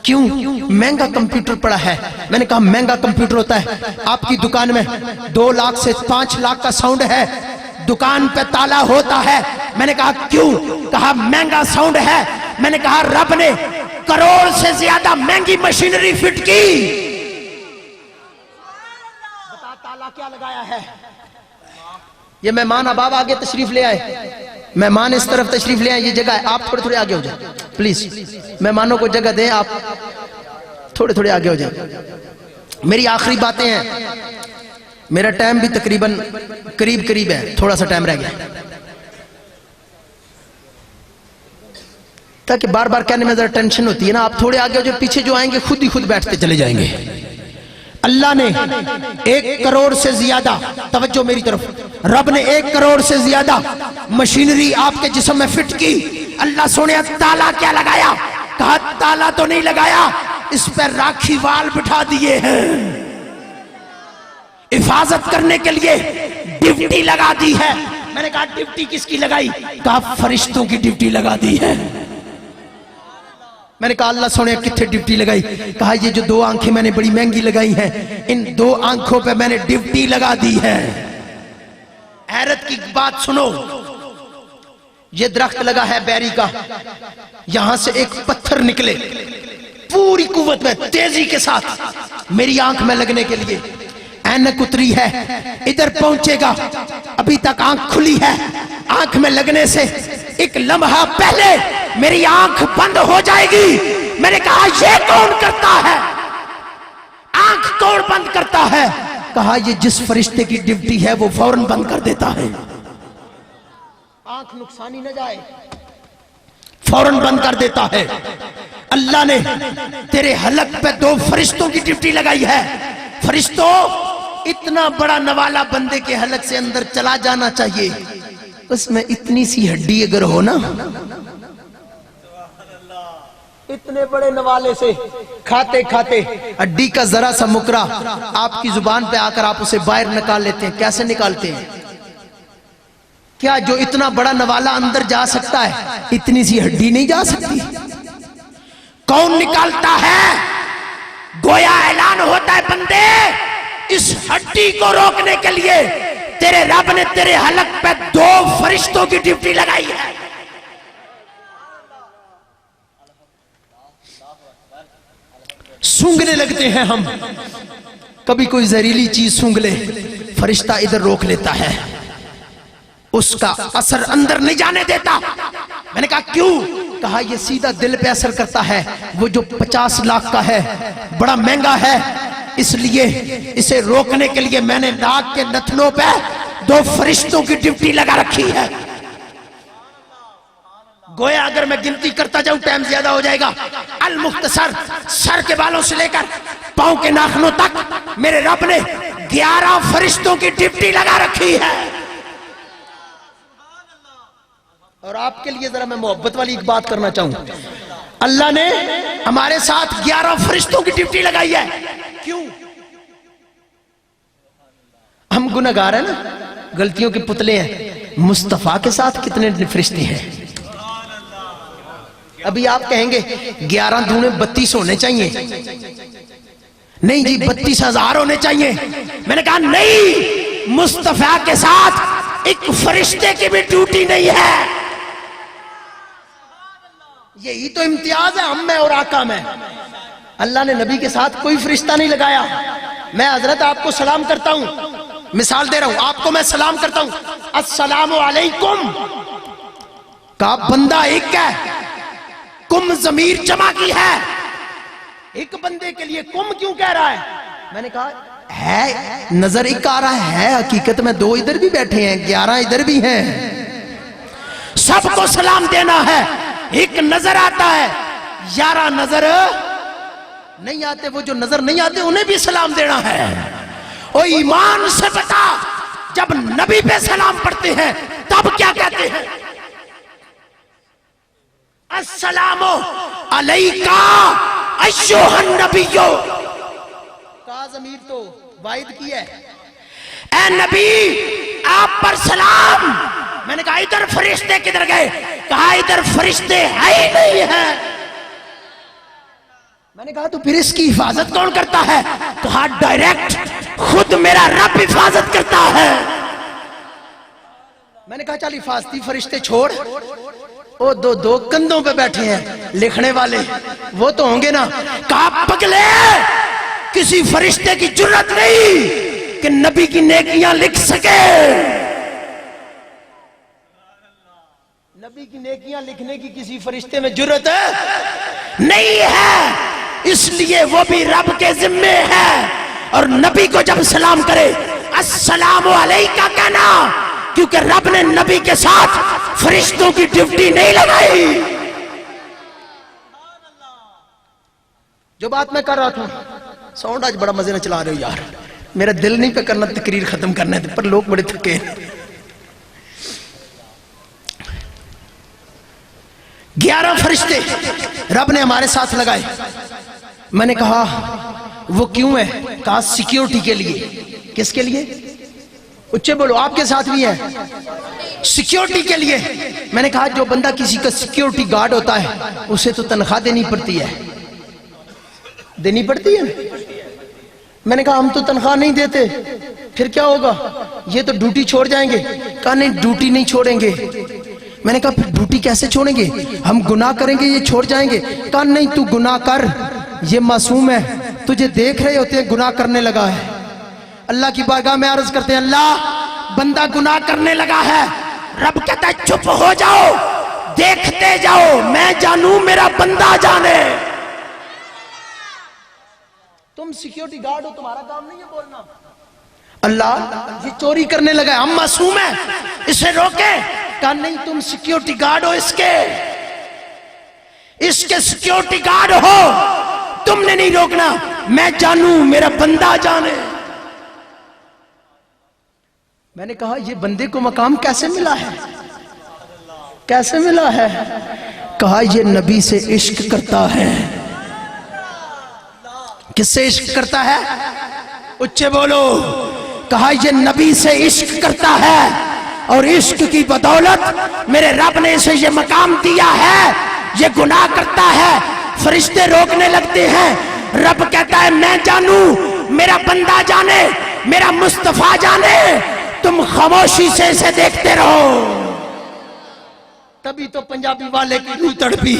کیوں؟ مہنگا کمپیوٹر پڑا ہے۔ میں نے کہا مہنگا کمپیوٹر ہوتا ہے، آپ کی دکان میں 2 لاکھ سے 5 لاکھ کا ساؤنڈ ہے، دکان پہ تالا ہوتا ہے۔ میں نے کہا کیوں؟ کہا مہنگا ساؤنڈ ہے۔ میں نے کہا رب نے کروڑ سے زیادہ مہنگی مشینری فٹ کی، بتا تالا کیا لگایا ہے؟ یہ مہمان اب آگے تشریف لے آئے، مہمان اس طرف تشریف لے آئے، یہ جگہ ہے، آپ تھوڑے تھوڑے آگے ہو جائیں پلیز، مہمانوں کو جگہ دیں، آپ تھوڑے تھوڑے آگے ہو جائیں۔ میری آخری باتیں ہیں، میرا ٹائم بھی تقریباً قریب ہے، تھوڑا سا ٹائم رہ گیا، تاکہ بار بار کہنے میں ذرا ٹینشن ہوتی ہے نا۔ آپ تھوڑے آگے ہو جائیں، پیچھے جو آئیں گے خود ہی خود بیٹھتے چلے جائیں گے۔ اللہ نے 1 کروڑ سے زیادہ، توجہ میری طرف، رب نے 1 کروڑ سے زیادہ مشینری آپ کے جسم میں فٹ کی۔ اللہ سونے تالا کیا لگایا؟ کہا تالا تو نہیں لگایا، اس پر راکھی وال بٹھا دیے ہیں، حفاظت کرنے کے لیے ڈیوٹی لگا دی ہے۔ میں نے کہا ڈیوٹی کس کی لگائی؟ کہا فرشتوں کی ڈیوٹی لگا دی ہے۔ میں نے کہا اللہ سونے کتنے ڈیوٹی لگائی؟ کہا یہ جو 2 آنکھیں میں نے بڑی مہنگی لگائی ہیں، ان 2 آنکھوں پہ میں نے ڈیوٹی لگا دی ہے۔ حیرت کی بات سنو، یہ درخت لگا ہے بیری کا، یہاں سے ایک پتھر نکلے پوری قوت میں تیزی کے ساتھ میری آنکھ میں لگنے کے لیے، اینک اتری ہے، ادھر پہنچے گا، ابھی تک آنکھ کھلی ہے، آنکھ میں لگنے سے 1 لمحہ پہلے میری آنکھ بند ہو جائے گی۔ میں نے کہا یہ کون کرتا ہے؟ آنکھ کون بند کرتا ہے؟ کہا یہ جس فرشتے کی ڈیوٹی ہے وہ فوراً بند کر دیتا ہے، آنکھ نقصانی نہ جائے، فوراً بند کر دیتا ہے۔ اللہ نے تیرے حلق پہ 2 فرشتوں کی ڈیوٹی لگائی ہے۔ فرشتوں، اتنا بڑا نوالا بندے کے حلق سے اندر چلا جانا چاہیے، اس میں اتنی سی ہڈی اگر ہو نا، اتنے بڑے نوالے سے کھاتے کھاتے ہڈی کا ذرا سا مکرا آپ کی زبان پہ آ کر آپ اسے باہر نکال لیتے ہیں۔ کیسے نکالتے ہیں؟ کیا جو اتنا بڑا نوالا اندر جا سکتا ہے اتنی سی ہڈی نہیں جا سکتی؟ کون نکالتا ہے؟ گویا اعلان ہوتا ہے بندے، اس ہڈی کو روکنے کے لیے تیرے رب نے تیرے حلق پہ 2 فرشتوں کی ڈیوٹی لگائی ہے۔ سونگنے لگتے ہیں ہم، کبھی کوئی زہریلی چیز سونگ لے، فرشتہ ادھر روک لیتا ہے، اس کا اثر اندر نہیں جانے دیتا۔ میں نے کہا کیوں؟ کہا یہ سیدھا دل پہ اثر کرتا ہے، وہ جو 50 لاکھ کا ہے، بڑا مہنگا ہے، اس لیے اسے روکنے کے لیے میں نے ناک کے نتنوں پہ 2 فرشتوں کی ڈیوٹی لگا رکھی ہے۔ گویا اگر میں گنتی کرتا جاؤں ٹائم زیادہ ہو جائے گا۔ المختصر، سر کے بالوں سے لے کر پاؤں کے ناخنوں تک میرے رب نے 11 فرشتوں کی ڈیوٹی لگا رکھی ہے۔ اور آپ کے لیے ذرا میں محبت والی ایک بات کرنا چاہوں، اللہ نے ہمارے ساتھ 11 فرشتوں کی ڈیوٹی لگائی ہے۔ کیوں؟ ہم گناہگار ہیں نا، غلطیوں کے پتلے ہیں، مصطفیٰ کے ساتھ کتنے فرشتے ہیں؟ ابھی آپ کہیں گے 11 دونے 32 ہونے چاہیے، نہیں جی 32,000 ہونے چاہیے۔ میں نے کہا نہیں، مصطفیٰ کے ساتھ ایک فرشتے کی بھی ڈیوٹی نہیں ہے۔ یہی تو امتیاز ہے ہم میں اور آقا میں۔ اللہ نے نبی کے ساتھ کوئی فرشتہ نہیں لگایا۔ میں حضرت آپ کو سلام کرتا ہوں، مثال دے رہا ہوں، آپ کو میں سلام کرتا ہوں، السلام علیکم، کا بندہ ایک ہے، کم ضمیر جمع کی ہے، ایک بندے کے لیے کم کیوں کہہ رہا ہے؟ میں نے کہا ہے نظر ایک آ رہا ہے، حقیقت میں 2 ادھر بھی بیٹھے ہیں، 11 ادھر بھی ہیں، سب کو سلام دینا ہے۔ ایک نظر آتا ہے، 11 نظر نہیں آتے، وہ جو نظر نہیں آتے انہیں بھی سلام دینا ہے۔ اور ایمان سے بتا، جب نبی پہ سلام پڑھتے ہیں تب کیا کہتے ہیں؟ السلام علیکہ ایھا النبی، کا ضمیر تو واحد کی ہے، اے نبی آپ پر سلام۔ میں نے کہا ادھر فرشتے کدھر گئے؟ کہا ادھر فرشتے ہے ہی نہیں ہیں۔ میں نے کہا تو پھر اس کی حفاظت کون کرتا ہے؟ کہا ڈائریکٹ خود میرا رب حفاظت کرتا ہے۔ میں نے کہا چل حفاظتی فرشتے چھوڑ، وہ دو کندھوں پہ بیٹھے ہیں لکھنے والے، وہ تو ہوں گے نا۔ کہا پگلے کسی فرشتے کی جرات نہیں کہ نبی کی نیکیاں لکھ سکے، نبی کی نیکیاں لکھنے کی کسی فرشتے میں جرات نہیں ہے، اس لیے وہ بھی رب کے ذمے ہے۔ اور نبی کو جب سلام کرے السلام علیکہ کہنا، کیونکہ رب نے نبی کے ساتھ فرشتوں کی ڈیوٹی نہیں لگائی۔ جو بات میں کر رہا تھا، ساؤنڈ آج بڑا مزے نہ چلا رہے ہو یار، میرا دل نہیں پہ کرنا تقریر ختم کرنا ہے، پر لوگ بڑے تھکے ہیں۔ 11 فرشتے رب نے ہمارے ساتھ لگائے۔ میں نے کہا وہ کیوں ہے؟ کہا سیکیورٹی کے لیے۔ کس کے لیے؟ اچھے بولو، آپ کے ساتھ بھی ہے سیکیورٹی کے لیے۔ میں نے کہا جو بندہ کسی کا سیکیورٹی گارڈ ہوتا ہے اسے تو تنخواہ دینی پڑتی ہے، دینی پڑتی ہے۔ میں نے کہا ہم تو تنخواہ نہیں دیتے، پھر کیا ہوگا؟ یہ تو ڈیوٹی چھوڑ جائیں گے۔ کہا نہیں ڈیوٹی نہیں چھوڑیں گے۔ میں نے کہا پھر ڈیوٹی کیسے چھوڑیں گے؟ ہم گناہ کریں گے یہ چھوڑ جائیں گے۔ کہا نہیں تو گناہ کر، یہ معصوم ہے، تجھے دیکھ رہے ہوتے ہیں گناہ کرنے لگا ہے۔ اللہ کی بارگاہ میں عرض کرتے ہیں اللہ بندہ گناہ کرنے لگا ہے، رب کہتا ہے چپ ہو جاؤ، دیکھتے جاؤ، میں جانوں میرا بندہ جانے۔ تم سیکیورٹی گارڈ ہو، تمہارا کام نہیں ہے بولنا۔ اللہ یہ چوری کرنے لگا ہے، ہم معصوم ہیں، اسے روکے۔ کہا نہیں تم سیکیورٹی گارڈ ہو، اس کے سیکیورٹی گارڈ ہو، تم نے نہیں روکنا، میں جانوں میرا بندہ جانے۔ میں نے کہا یہ بندے کو مقام کیسے ملا ہے؟ کیسے ملا ہے؟ کہا یہ نبی سے عشق کرتا ہے۔ کس سے عشق کرتا ہے؟ اچھے بولو۔ کہا یہ نبی سے عشق کرتا ہے، اور عشق کی بدولت میرے رب نے اسے یہ مقام دیا ہے۔ یہ گناہ کرتا ہے، فرشتے روکنے لگتے ہیں، رب کہتا ہے میں جانوں میرا بندہ جانے، میرا مصطفیٰ جانے، تم خاموشی سے اسے دیکھتے رہو۔ تبھی تو پنجابی والے کی روح تڑپی،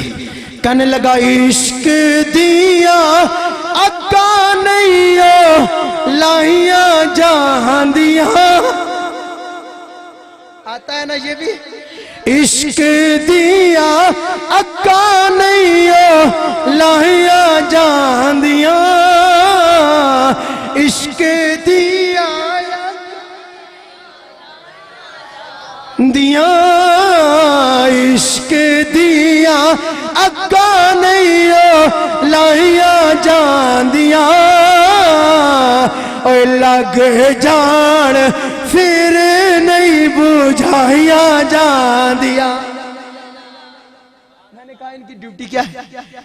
کہنے لگا عشق دیا اکا نہیں لائیاں جہاں دیا۔ آتا ہے نا یہ بھی؟ عشق دیا اکا نہیں لائیاں جہاں دیا، عشق دیا دیا، عشق دیا اکا نہیں لائیاں جان دیا، اور لگ جان پھر نہیں بجھائیاں جان دیا۔ میں نے کہا ان کی ڈیوٹی کیا ہے؟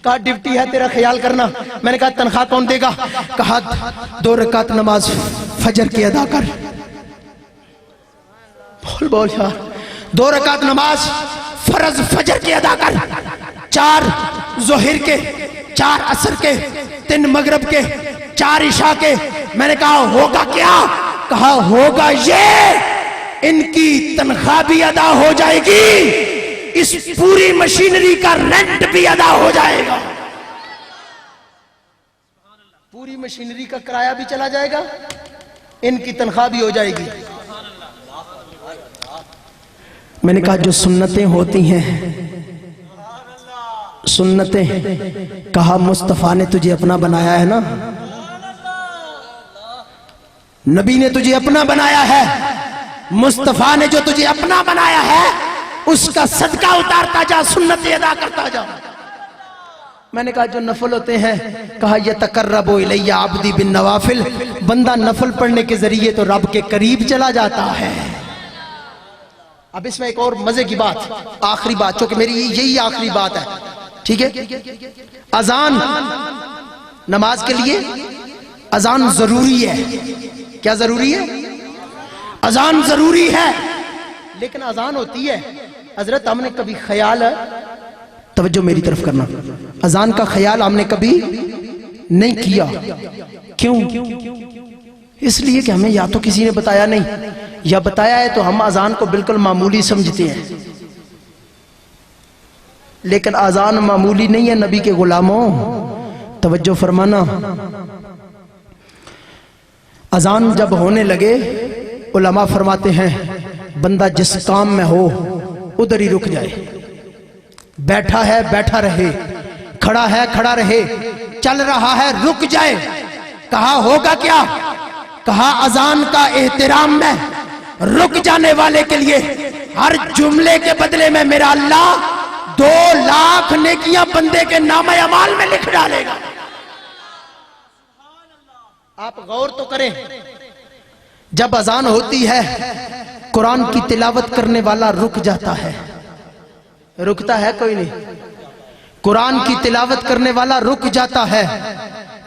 کہا ڈیوٹی ہے تیرا خیال کرنا۔ میں نے کہا تنخواہ کون دے گا؟ کہا 2 رکعت نماز فجر کی ادا کر۔ بول یار، 2 رکعت نماز فرض فجر کی ادا کر، 4 ظہر کے، 4 عصر کے، 3 مغرب کے، 4 عشاء کے۔ میں نے کہا ہوگا کیا؟ کہا ہوگا یہ ان کی تنخواہ بھی ادا ہو جائے گی، اس پوری مشینری کا رینٹ بھی ادا ہو جائے گا، پوری مشینری کا کرایہ بھی چلا جائے گا، ان کی تنخواہ بھی ہو جائے گی۔ میں نے کہا جو سنتیں ہوتی ہیں، سنتیں، کہا مصطفیٰ نے تجھے اپنا بنایا ہے نا، نبی نے تجھے اپنا بنایا ہے، مصطفیٰ نے جو تجھے اپنا بنایا ہے اس کا صدقہ اتارتا جا، سنتیں ادا کرتا جا۔ میں نے کہا جو نفل ہوتے ہیں، کہا یتقرب الی عبدی بالنوافل، بندہ نفل پڑھنے کے ذریعے تو رب کے قریب چلا جاتا ہے۔ اب اس میں ایک اور مزے کی بات، آخری بات، چونکہ میری یہی آخری بات ہے، ٹھیک ہے؟ اذان نماز کے لیے اذان ضروری ہے۔ کیا ضروری ہے؟ اذان ضروری ہے، لیکن اذان ہوتی ہے حضرت، ہم نے کبھی خیال، توجہ میری طرف کرنا، اذان کا خیال ہم نے کبھی نہیں کیا. کیوں؟ اس لیے کہ ہمیں یا تو کسی نے بتایا نہیں، یا بتایا ہے تو ہم اذان کو بالکل معمولی سمجھتے ہیں. لیکن اذان معمولی نہیں ہے نبی کے غلاموں، توجہ فرمانا. اذان جب ہونے لگے علماء فرماتے ہیں بندہ جس کام میں ہو ادھر ہی رک جائے. بیٹھا ہے بیٹھا رہے، کھڑا ہے کھڑا رہے، چل رہا ہے رک جائے. کہا ہوگا کیا؟ کہا اذان کا احترام میں رک جانے والے کے لیے ہر جملے کے بدلے میں میرا اللہ 2 لاکھ نیکیاں بندے کے نامہ اعمال میں لکھ ڈالے گا. آپ غور تو کریں، جب اذان ہوتی ہے قرآن کی تلاوت کرنے والا رک جاتا ہے. رکتا ہے کوئی نہیں؟ قرآن کی تلاوت کرنے والا رک جاتا ہے،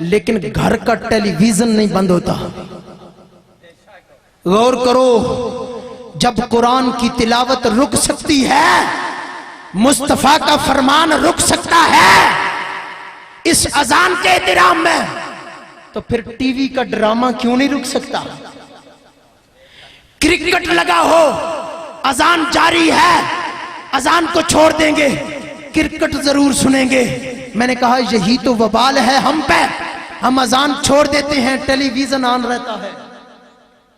لیکن گھر کا ٹیلی ویژن نہیں بند ہوتا. غور کرو، جب قرآن کی تلاوت رک سکتی ہے، مصطفیٰ کا فرمان رک سکتا ہے اس اذان کے احترام میں، تو پھر ٹی وی کا ڈرامہ کیوں نہیں رک سکتا؟ کرکٹ لگا ہو، اذان جاری ہے، اذان کو چھوڑ دیں گے، کرکٹ ضرور سنیں گے. میں نے کہا یہی تو وبال ہے ہم پہ، ہم اذان چھوڑ دیتے ہیں، ٹیلی ویژن آن رہتا ہے.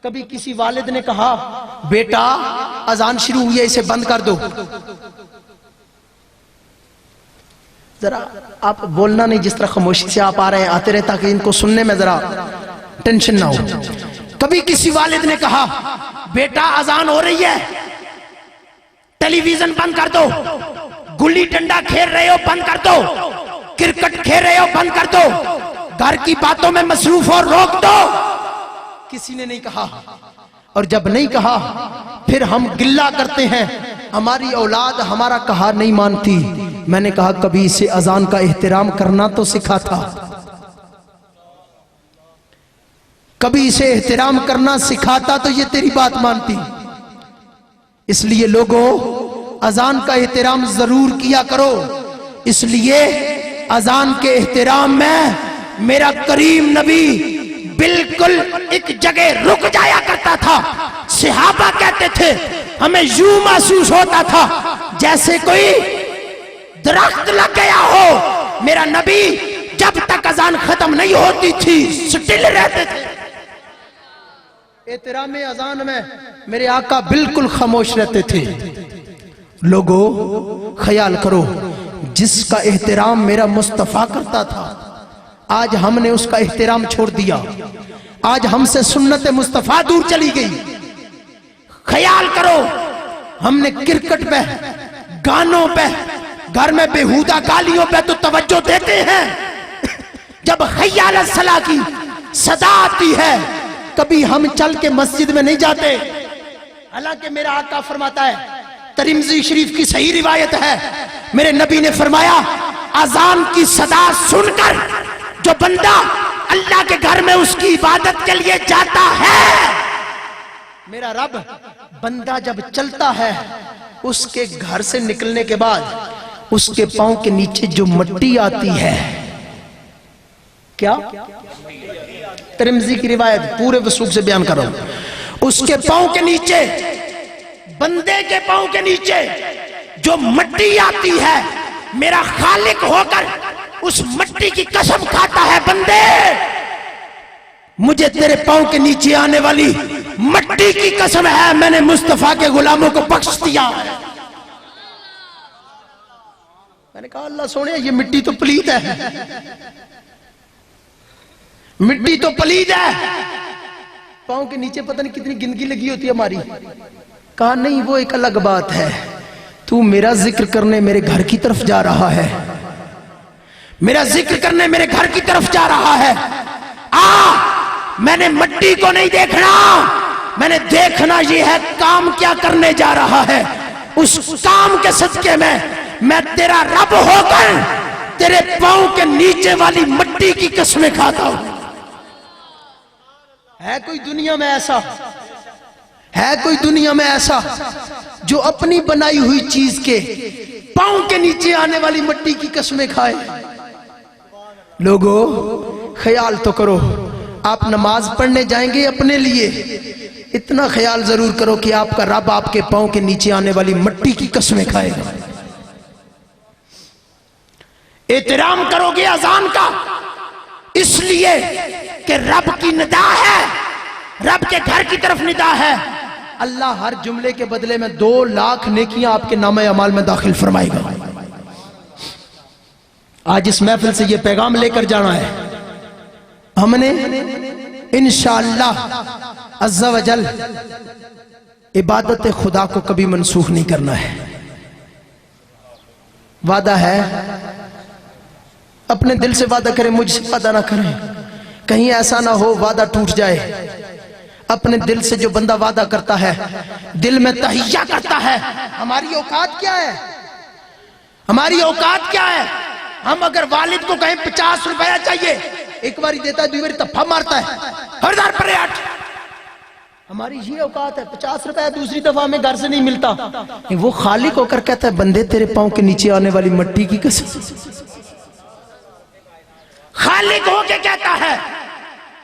کبھی کسی والد نے کہا بیٹا اذان شروع ہوئی ہے اسے بند کر دو. ذرا آپ بولنا نہیں، جس طرح خاموشی سے آپ آ رہے ہیں آتے رہے، تاکہ ان کو سننے میں ذرا ٹینشن نہ ہو. کبھی کسی والد نے کہا بیٹا اذان ہو رہی ہے ٹیلی ویژن بند کر دو، گلی ڈنڈا کھیل رہے ہو بند کر دو، کرکٹ کھیل رہے ہو بند کر دو، گھر کی باتوں میں مصروف ہو روک دو. کسی نے نہیں کہا. اور جب نہیں کہا پھر ہم گلہ کرتے ہیں ہماری اولاد ہمارا کہا نہیں مانتی. میں نے کہا کبھی اسے اذان کا احترام کرنا تو سکھا تھا، کبھی اسے احترام کرنا سکھاتا تو یہ تیری بات مانتی. اس لیے لوگوں اذان کا احترام ضرور کیا کرو. اس لیے اذان کے احترام میں میرا کریم نبی بالکل ایک جگہ رک جایا کرتا تھا. صحابہ کہتے تھے ہمیں یوں محسوس ہوتا تھا جیسے کوئی درخت لگ گیا ہو. میرا نبی جب تک اذان ختم نہیں ہوتی تھی سٹل رہتے تھے. احترام اذان میں میرے آقا بالکل خاموش رہتے تھے. لوگوں خیال کرو، جس کا احترام میرا مصطفیٰ کرتا تھا آج ہم نے اس کا احترام چھوڑ دیا. آج ہم سے سنت مصطفیٰ دور چلی گئی. خیال کرو، ہم نے کرکٹ پہ، گانوں پہ، گھر میں بیہودہ گالیوں پہ تو توجہ دیتے ہیں. جب حی علی الصلاۃ کی صدا آتی ہے کبھی ہم چل کے مسجد میں نہیں جاتے. حالانکہ میرا آقا فرماتا ہے، ترمذی شریف کی صحیح روایت ہے، میرے نبی نے فرمایا اذان کی صدا سن کر جو بندہ اللہ کے گھر میں اس کی عبادت کے لیے جاتا ہے، میرا رب بندہ جب چلتا ہے اس کے گھر سے نکلنے کے بعد اس کے پاؤں کے نیچے جو مٹی آتی ہے، کیا؟ ترمذی کی روایت پورے وثوق سے بیان کر رہا ہوں. اس کے پاؤں کے نیچے، بندے کے پاؤں کے نیچے جو مٹی آتی ہے، میرا خالق ہو کر اس مٹی کی قسم کھاتا ہے بندے مجھے تیرے پاؤں کے نیچے آنے والی مٹی کی قسم ہے میں نے مصطفیٰ کے غلاموں کو بخش دیا. میں نے کہا اللہ سونے یہ مٹی تو پلید ہے، مٹی تو پلید ہے، پاؤں کے نیچے پتہ نہیں کتنی گندگی لگی ہوتی ہے ہماری. کہا نہیں وہ ایک الگ بات ہے، تو میرا ذکر کرنے میرے گھر کی طرف جا رہا ہے، میرا ذکر کرنے میرے گھر کی طرف جا رہا ہے. میں نے مٹی کو نہیں دیکھنا، میں نے دیکھنا یہ ہے کام کیا کرنے جا رہا ہے. اس کام کے صدقے میں تیرا رب ہو کر تیرے پاؤں کے نیچے والی مٹی کی قسمیں کھاتا ہوں. ہے کوئی دنیا میں ایسا، ہے کوئی دنیا میں ایسا جو اپنی بنائی ہوئی چیز کے پاؤں کے نیچے آنے والی مٹی کی قسمیں کھائے؟ لوگوں خیال تو کرو، آپ نماز پڑھنے جائیں گے اپنے لیے، اتنا خیال ضرور کرو کہ آپ کا رب آپ کے پاؤں کے نیچے آنے والی مٹی کی قسمیں کھائے گا۔ احترام کرو گے اذان کا، اس لیے کہ رب کی ندا ہے، رب کے گھر کی طرف ندا ہے۔ اللہ ہر جملے کے بدلے میں 2 لاکھ نیکیاں آپ کے نامہ اعمال میں داخل فرمائے گا۔ آج اس محفل سے یہ پیغام لے کر جانا ہے، ہم نے انشاءاللہ عز و جل عبادت خدا کو کبھی منسوخ نہیں کرنا ہے۔ وعدہ ہے، اپنے دل سے وعدہ کریں، مجھ سے وعدہ نہ کریں، کہیں ایسا نہ ہو وعدہ ٹوٹ جائے۔ اپنے دل سے جو بندہ وعدہ کرتا ہے، دل میں تہیہ کرتا ہے، ہماری اوقات کیا ہے؟ ہماری اوقات کیا ہے؟ ہم اگر والد کو کہیں 50 روپیہ چاہیے، ایک باری دیتا ہے، دوسری باری تفہ مارتا ہے، خبردار پرے ہٹ۔ ہماری یہ اوقات ہے، 50 روپیہ دوسری دفعہ ہمیں گھر سے نہیں ملتا، وہ خالق ہو کر کہتا ہے بندے تیرے پاؤں کے نیچے آنے والی مٹی کی قسم، خالق ہو کے کہتا ہے۔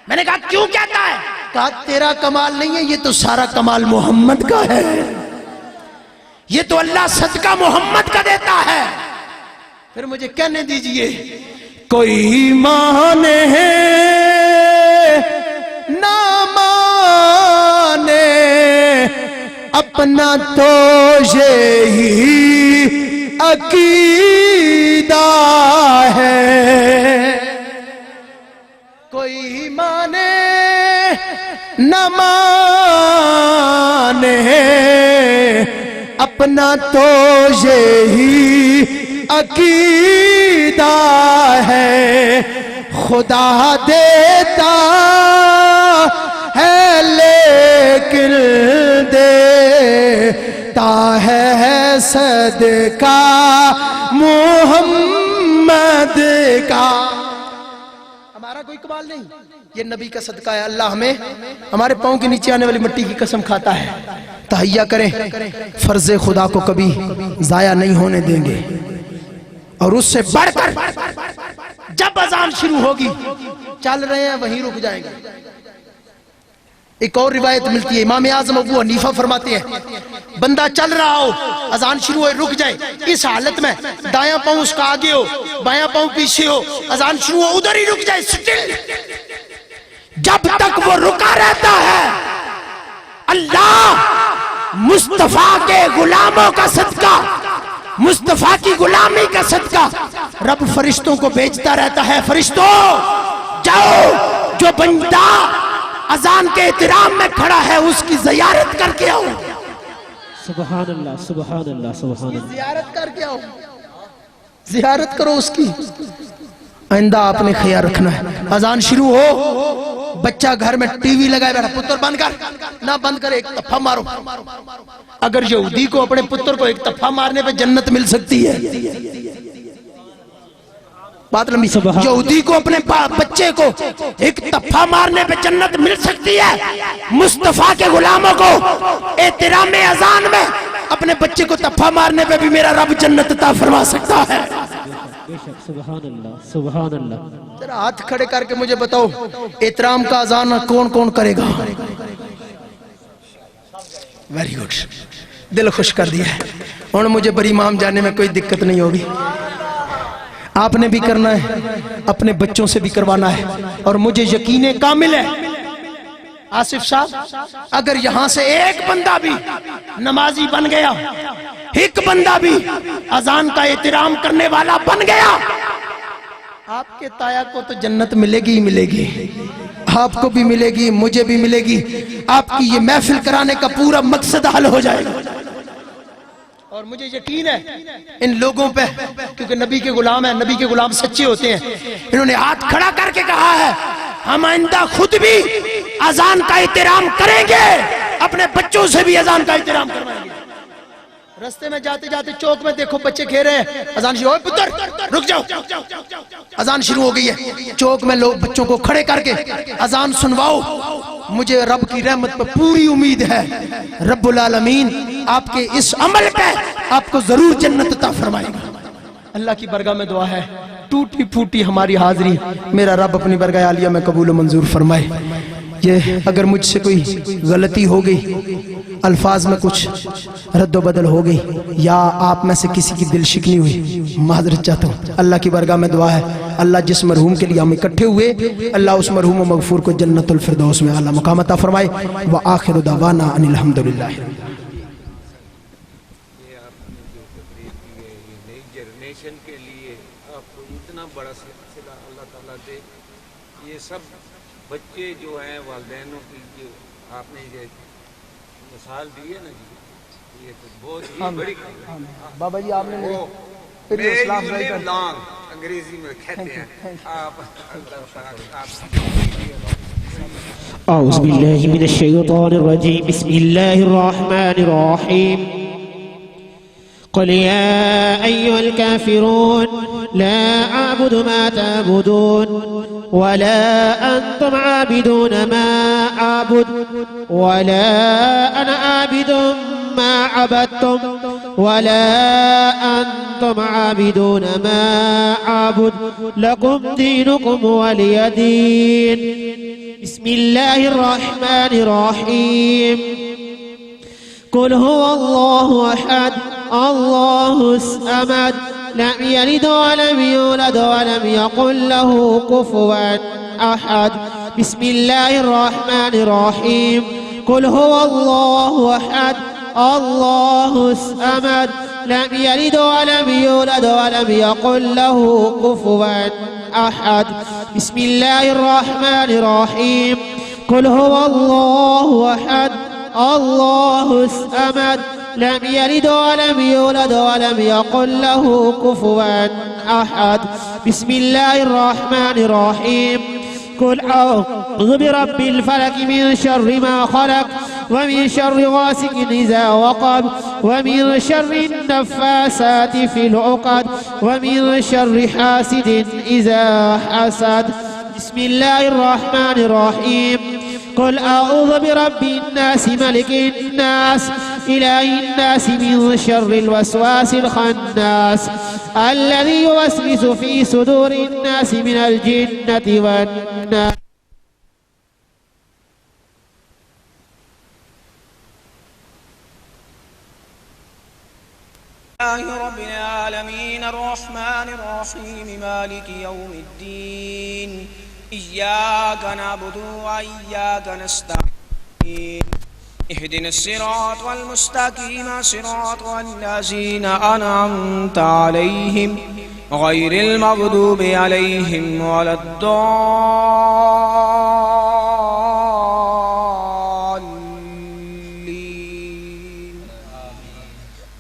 میں نے کہا کیوں کہتا ہے؟ کہا تیرا کمال نہیں ہے، یہ تو سارا کمال محمد کا ہے، یہ تو اللہ صدقہ محمد کا دیتا ہے۔ پھر مجھے کہنے دیجئے، کوئی مانے نہ مانے اپنا تو یہی عقیدہ ہے، کوئی مانے نہ مانے اپنا تو یہی عقیدہ ہے، خدا دیتا ہے لیکن دیتا ہے صدقہ محمد کا۔ ہمارا کوئی کمال نہیں، یہ نبی کا صدقہ ہے۔ اللہ ہمیں ہمارے پاؤں کے نیچے آنے والی مٹی کی قسم کھاتا ہے۔ تہیہ کریں، فرض خدا کو کبھی ضائع نہیں ہونے دیں گے، اور اس سے بڑھ کر جب اذان شروع ہوگی، چل رہے ہیں وہیں رک جائیں گے۔ ایک اور روایت ملتی ہے، امام اعظم ابو حنیفہ فرماتے ہیں بندہ چل رہا ہو، اذان شروع ہوئے رک جائے، اس حالت میں دایاں پاؤں اس کا آگے ہو، بایاں پاؤں پیچھے ہو، اذان شروع ہو ادھر ہی رک جائے، سٹل، جب تک وہ رکا رہتا ہے اللہ مصطفیٰ کے غلاموں کا صدقہ، مصطفیٰ کی غلامی کا صدقہ رب فرشتوں کو بھیجتا رہتا ہے، فرشتوں جاؤ جو بندہ اذان کے احترام میں کھڑا ہے اس کی زیارت کر کے آؤ، سبحان اللہ سبحان اللہ سبحان اللہ، زیارت کر کے آؤ، زیارت کرو اس کی۔ آئندہ آپ نے خیال رکھنا ہے، اذان شروع ہو، بچہ گھر میں ٹی وی لگائے بیٹھا، پتر بند کر، نہ بند کر، ایک تفہ مارو۔ اگر یہودی کو اپنے پتر کو ایک تفہ مارنے پہ جنت مل سکتی ہے، بات لمبی، یہودی کو اپنے بچے کو ایک تفہ مارنے پہ جنت مل سکتی ہے، مصطفیٰ کے غلاموں کو احترام اذان میں اپنے بچے کو تفہ مارنے پہ بھی میرا رب جنت عطا فرما سکتا ہے۔ سبحان اللہ سبحان اللہ۔ ذرا ہاتھ کھڑے کر کے مجھے بتاؤ، احترام کا اذان کون کون کرے گا؟ ویری گڈ، دل خوش کر دیا ہے، اور مجھے بڑی امام جانے میں کوئی دقت نہیں ہوگی۔ آپ نے بھی کرنا ہے، اپنے بچوں سے بھی کروانا ہے، اور مجھے یقین کامل ہے آصف صاحب اگر یہاں سے ایک بندہ بھی نمازی بن گیا، ایک بندہ بھی اذان کا احترام کرنے والا بن گیا، آپ کے تایا کو تو جنت ملے گی ہی ملے گی، آپ کو بھی ملے گی، مجھے بھی ملے گی، آپ کی یہ محفل کرانے کا پورا مقصد حل ہو جائے گا۔ اور مجھے یقین ہے ان لوگوں پہ، کیونکہ نبی کے غلام ہیں، نبی کے غلام سچے ہوتے ہیں، انہوں نے ہاتھ کھڑا کر کے کہا ہے ہم آئندہ خود بھی اذان کا احترام کریں گے، اپنے بچوں سے بھی اذان کا احترام کروائیں گے۔ رستے میں جاتے جاتے چوک میں دیکھو بچے کھیل رہے ہیں، اذان شروع، اوے پتر رک جاؤ، اذان شروع ہو گئی ہے، چوک میں لوگ بچوں کو کھڑے کر کے اذان سنواؤ۔ مجھے رب کی رحمت پر پوری امید ہے، رب العالمین آپ کے اس عمل پہ آپ کو ضرور جنت عطا فرمائے گا۔ اللہ کی برگاہ میں دعا ہے ٹوٹی پھوٹی ہماری حاضری میرا رب اپنی برگاہ عالیہ میں قبول و منظور فرمائے۔ یہ اگر مجھ سے کوئی غلطی ہو گئی، الفاظ میں کچھ رد و بدل ہو گئی، یا آپ میں سے کسی کی دل شکنی ہوئی، معذرت چاہتا ہوں۔ اللہ کی برگاہ میں دعا ہے اللہ جس مرحوم کے لیے ہم اکٹھے ہوئے، اللہ اس مرحوم و مغفور کو جنت الفردوس میں اعلیٰ مقام عطا فرمائے۔ وآخر دعوانا ان الحمدللہ۔ جنریشن کے لیے آپ کو اتنا بڑا سلسلہ اللہ تعالیٰ دے۔ یہ سب بچے جو ہیں والدینوں کی جو آپ نے یہ مثال دی ہے نا جی، یہ تو بہت ہی بڑی بابا جی آپ نے انگریزی میں کہتے ہیں آپ أعوذ بالله من الشيطان الرجيم بسم الله الرحمن الرحيم قل يا أيها الكافرون لا أعبد ما تعبدون ولا أنتم عابدون ما أعبد ولا أنا عابد ما عبدتم ولا أنتم عابدون ما أعبد لكم دينكم ولي دين بسم الله الرحمن الرحيم قل هو الله أحد الله الصمد لم يلد ولم يولد ولم يكن له كفوا أحد بسم الله الرحمن الرحيم قل هو الله أحد الله الصمد لم يلد ولم يولد ولم يكن له كفوا أحد بسم الله الرحمن الرحيم قل هو الله أحد الله الصمد لم يلد ولم يولد ولم يكن له كفوا أحد بسم الله الرحمن الرحيم قل أعوذ برب الفلك من شر ما خلق ومن شر غاسق إذا وقب ومن شر النفاسات في العقد ومن شر حاسد إذا حسد بسم الله الرحمن الرحيم قل أعوذ برب الناس ملك الناس إله الناس من شر الوسواس الخناس الذي يوسوس في صدور الناس من الجنة والناس الله رب العالمين الرحمن الرحيم مالك يوم الدين إياك نعبد وإياك نستعين اهدنا الصراط المستقيم صراط الذين أنعمت عليهم غير المغضوب عليهم ولا الضالين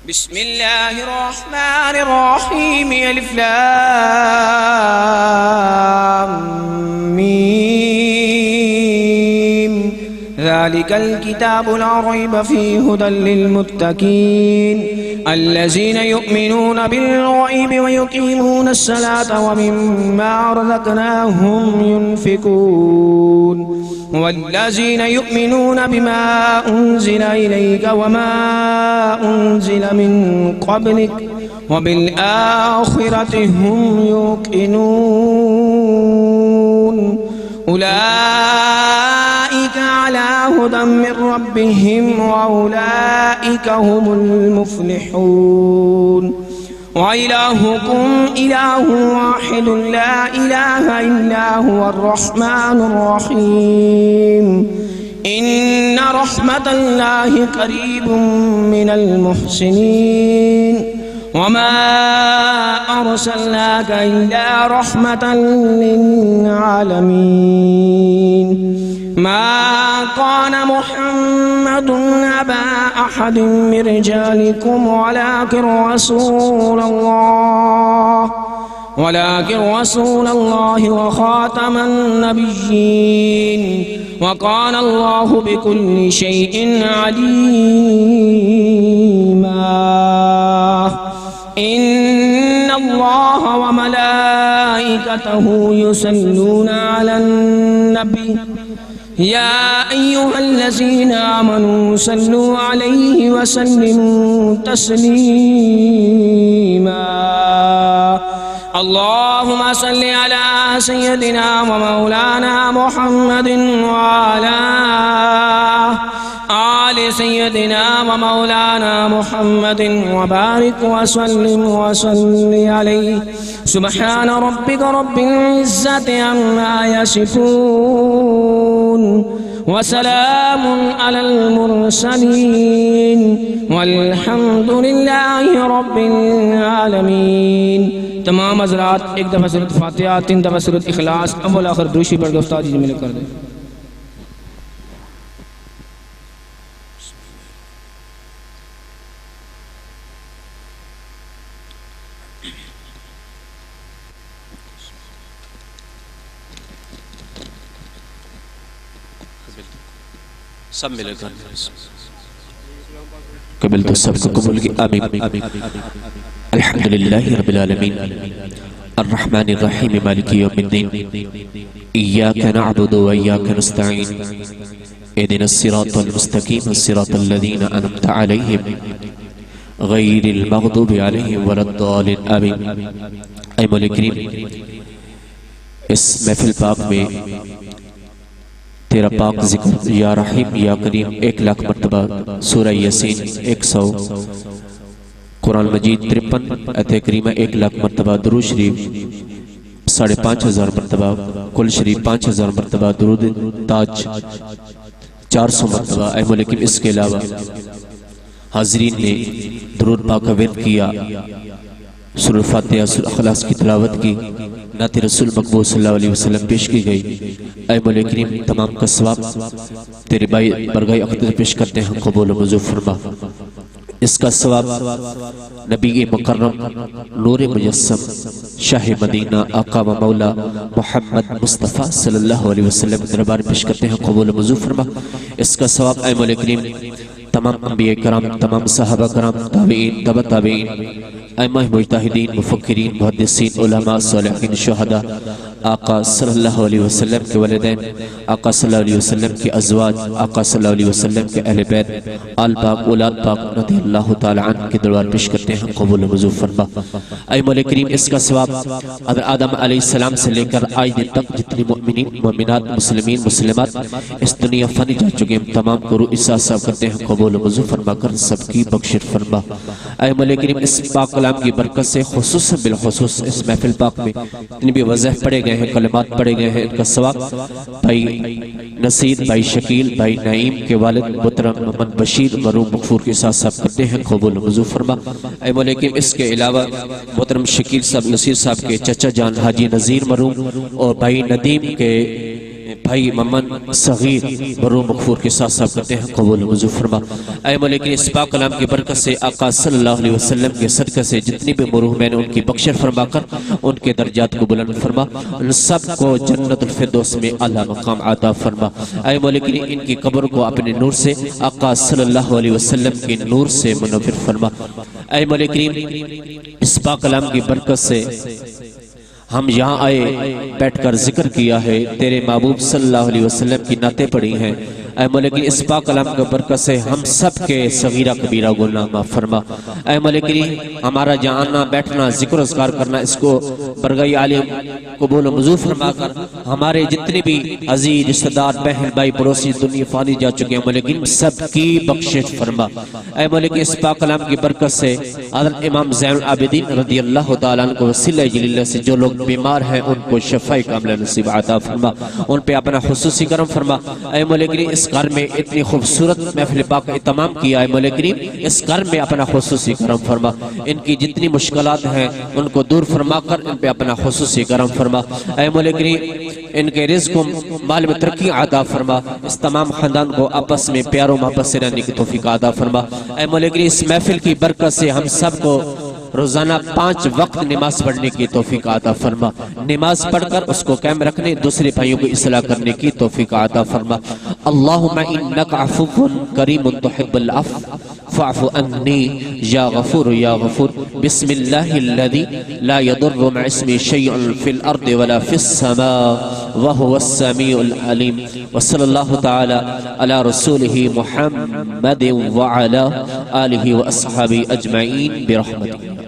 بسم الله الرحمن الرحيم ألف لام ميم ذلك الكتاب لا ريب فيه هدى للمتقين الذين يؤمنون بالغيب ويقيمون الصلاة ومما رزقناهم ينفقون والذين يؤمنون بما أنزل إليك وما أنزل من قبلك وبالآخرة هم يوقنون أولئك على هدى من ربهم وأولئك هم المفلحون وإلهكم إله واحد لا إله إلا هو الرحمن الرحيم إن رحمة الله قريب من المحسنين وما أرسلناك إلا رحمة للعالمين ما كان محمد أبا أحد من رجالكم ولكن رسول الله وخاتم النبيين وكان الله بكل شيء عليما إن الله وملائكته يصلون على النبي يا أيها الذين آمنوا صلوا عليه وسلموا تسليما اللهم صل على سيدنا ومولانا محمد وعلى آل سيدنا ومولانا محمد وبارك وسلم عليه سبحان ربك رب العزة عما يصفون وسلام على المرسلين والحمد لله رب العالمين. تمام حضرات ایک دفعہ سورۃ فاتحہ، 3 دفعہ سورۃ اخلاص، اول آخر دوشی پڑھ کے استاد جی ملے کر دیں. سب ملے کر قبل تو سب کو قبول کی آمین. الحمدللہ رب العالمین الرحمن الرحیم مالک یوم الدین ایاک نعبد و ایاک نستعین اهدنا الصراط المستقیم الصراط الذین انعمت علیہم غیر المغضوب علیہم ولا الضالین آمین. اے مولا کریم، اس محفل پاک میں تیرا پاک ذکر یا رحیم یا کریم 1,00,000 مرتبہ، سورہ یاسین 100، قرآن مجید 53، آیت کریمہ 1,00,000 مرتبہ، درود شریف 5,500 مرتبہ، کل شریف 5,000 مرتبہ، درود تاج 400 مرتبہ. اے مولا کریم، اس کے علاوہ حاضرین نے درود پاک کا ورد کیا، سورۃ فاتحہ، سورۃ اخلاص کی تلاوت کی، نعت رسول مقبول صلی اللہ علیہ وسلم پیش کی گئی. اے مولا کریم، تمام کا ثواب تیرے برگاہ اقدس پیش کرتے ہیں، قبول و منظور فرما. اس کا ثواب نبی مکرم نور مجسم شاہ مدینہ آقا و مولا محمد مصطفیٰ صلی اللہ علیہ وسلم دربار پیش کرتے ہیں، قبول و منظور فرما. اس کا ثواب اے مولا کریم تمام انبیاء کرام، تمام صحابہ کرام، تابعین، تبع تابعین، ائمہ مجتہدین، مفکرین، محدثین، علماء، صالحین، شہداء، آقا صلی اللہ علیہ وسلم کے والدین، آقا صلی اللہ علیہ وسلم کے ازواج، آقا صلی اللہ علیہ وسلم کے اہل بیت، آل پاک، اولاد پاک رضی اللہ تعالی عنہ کے دربار پیش کرتے ہیں، قبول و منظور فرما. اے مولا کریم، اس کا ثواب حضرت آدم علیہ السلام سے لے کر آج دن تک جتنی مؤمنین، مومنات، مسلمین، مسلمات اس دنیا فانی جا چکے ہیں، تمام کو روح احساس صاحب کرتے ہیں، قبول و منظور فرما کر سب کی بخشش فرما. اے مولا کریم، اس پاک کلام کی برکت سے خصوصاً بالخصوص اس محفل پاک میں جتنی بھی وضاحت پڑھے گئے ہیں، کلمات پڑھے گئے ہیں، ان کا ثواب بھائی نصیر، بھائی شکیل، بھائی نعیم کے والد محترم محمد بشیر مرحوم مغفور کے ساتھ صاحب کرتے ہیں، قبول و منظور فرما. اے مولا کریم، اس کے علاوہ محترم شکیل صاحب، نصیر صاحب کے چچا جان حاجی نذیر مرحوم اور بھائی ندیم کے بھائی ممن صغیر مرحوم مغفور کے ساتھ صاحب کرتے ہیں، قبول و منظور فرما. اے مولا کریم، اس پاک کلام کی برکت سے آقا صلی اللہ علیہ وسلم کے صدقہ سے جتنی بھی مرحومین ان کی بخشش فرما کر ان کے درجات کو بلند فرما، ان سب کو جنت الفردوس میں اعلیٰ مقام عطا فرما. اے مولا کریم، ان کی قبر کو اپنے نور سے، آقا صلی اللہ علیہ وسلم کے نور سے منور فرما. اے مولا کریم، اس پاک کلام کی برکت سے ہم یہاں آئے، بیٹھ کر ذکر کیا ہے، تیرے محبوب صلی اللہ علیہ وسلم کی نعتیں پڑھی ہیں. اے مولا کریم، اس پاک کلام کا برکت سے ہم سب کے صغیرہ کبیرہ گناہ معاف فرما. اے مولا کریم، ہمارا جہاں آنا، بیٹھنا، ذکر و اذکار کرنا، اس کو برگاہ عالم قبول و منظور فرما کر ہمارے جتنے بھی عزیز رشتہ دار، بہن بھائی، پڑوسی دنیا فانی جا چکے ہیں، مولا کریم سب کی بخشش فرما. اے مولا کریم، اس پاک کلام کی برکت سے حضرت امام زین العابدین رضی اللہ تعالیٰ عنہ کو وسیلہ جلیلہ سے جو لوگ بیمار ہیں ان کو شفاء کاملہ نصیب عطا فرما، ان پہ اپنا خصوصی کرم فرما. اے مولا کریم، اس گھر میں اتنی خوبصورت محفل پاک کا اہتمام کیا ہے، مولا کریم اس گھر میں اپنا خصوصی کرم فرما، ان کی جتنی مشکلات ہیں ان کو دور فرما کر ان پہ اپنا خصوصی کرم فرما. اے مولا کریم، ان کے رزق و مال میں ترقی عطا فرما، اس تمام خاندان کو آپس میں پیار و محبت سے رہنے کی توفیق عطا فرما. اے مولا کریم، اس محفل کی برکت سے ہم سب کو روزانہ 5 وقت نماز پڑھنے کی توفیق عطا فرما، نماز پڑھ کر اس کو قائم رکھنے، دوسرے بھائیوں کو اصلاح کرنے کی توفیق عطا فرما. اللہم انک عفو کریم تحب العفو فاعف عنی یا غفور یا غفور. بسم اللہ الذی لا يضر مع اسمه شیء فی الارض ولا فی السماء وهو السمیع العلیم. وصلی اللہ تعالی علی رسولہ محمد وعلی آلہ واصحابہ اجمعین برحمتہ.